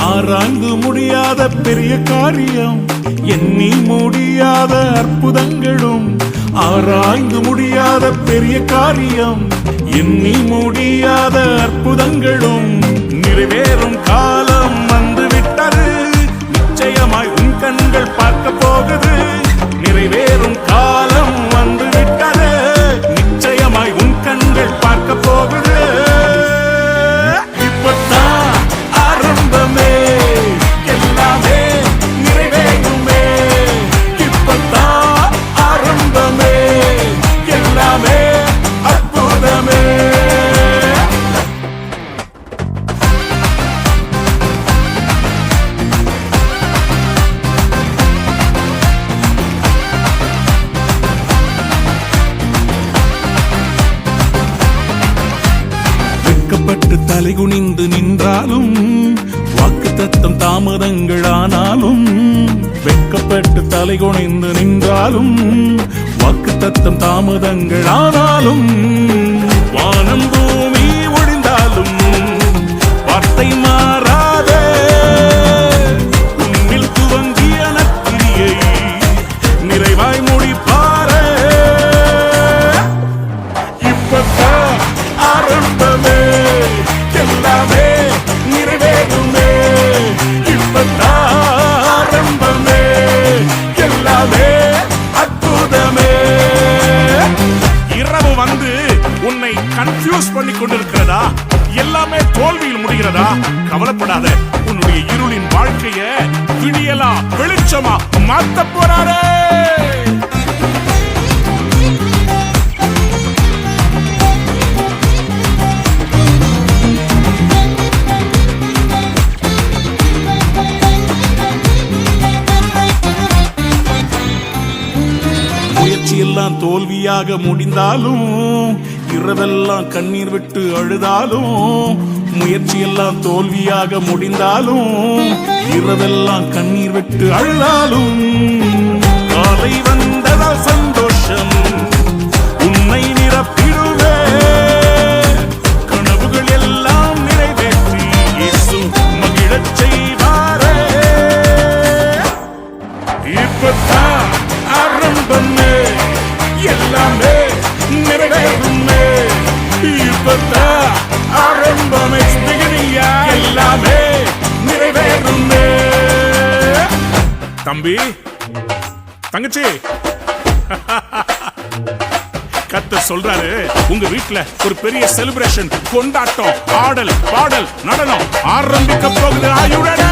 ஆராய்ந்து முடியாத பெரிய காரியம், எண்ணி முடியாத அற்புதங்களும். ஆராய்ந்து முடியாத பெரிய காரியம், எண்ணி முடியாத அற்புதங்களும். நிறைவேறும் காலம் வந்து விட்டது, நிச்சயமாய் உன் கண்கள் பார்க்க போகுது. நிறைவேறும் காலம் வந்து விட்டது, நிச்சயமாய் உன் கண்கள் பார்க்க போகுது. இப்பத்தான் ஆரம்பமே, எல்லாமே நிறைவேறுமே. இப்பத்தான் ஆரம்பமே, எல்லாமே அற்புதமே. வெட்கப்பட்டு தலைகுனிந்து நின்றாலும், வாக்குத்தத்தம் தாமதங்கள் ஆனாலும். வெட்கப்பட்டு தலைகுனிந்து நின்றாலும், வாக்குத்தத்தம் தாமதங்கள் ஆனாலும். வானம் பூமி ஒழிந்தாலும் வார்த்தை மாறாதே. உன்னில் துவங்கிய நற்கிரியை நிறைவாய் முடிப்பாரே. இப்பத்தான் ஆரம்பமே, எல்லாமே நிறைவேறுமே. இப்பத்தான் ஆரம்பமே, எல்லாமே அற்புதமே. இரவு வந்து உன்னை கன்ஃபியூஸ் பண்ணி கொண்டிருக்கிறதா? எல்லாமே தோல்வியில் முடிகிறதா? கவலைப்படாத, உன்னுடைய இருளின் வாழ்க்கைய விடியலா வெளிச்சமா மாத்த போறாரே. முயற்சியெல்லாம் தோல்வியாக முடிந்தாலும், இரவெல்லாம் கண்ணீர் விட்டு அழுதாலும். முயற்சியெல்லாம் தோல்வியாக முடிந்தாலும், இரவெல்லாம் கண்ணீர் விட்டு அழுதாலும். காலை வந்ததால் சந்தோஷம் உன்னை நிரப்பிடுவே. கனவுகள் எல்லாம் நிறைவேற்றி இயேசு மகிழச் செய்வாரே. இப்பத்தான் ஆரம்பமே, எல்லாமே நிறைவேறுமே. இப்பத்தான் ஆரம்பமே, எல்லாமே நிறைவேறுமே. தம்பி, தங்கச்சி, கர்த்தர் சொல்றாரு, உங்க வீட்டுல ஒரு பெரிய செலிப்ரேஷன், கொண்டாட்டம், ஆடல் பாடல் நடனம் ஆரம்பிக்க போகுது. ஆயுடனே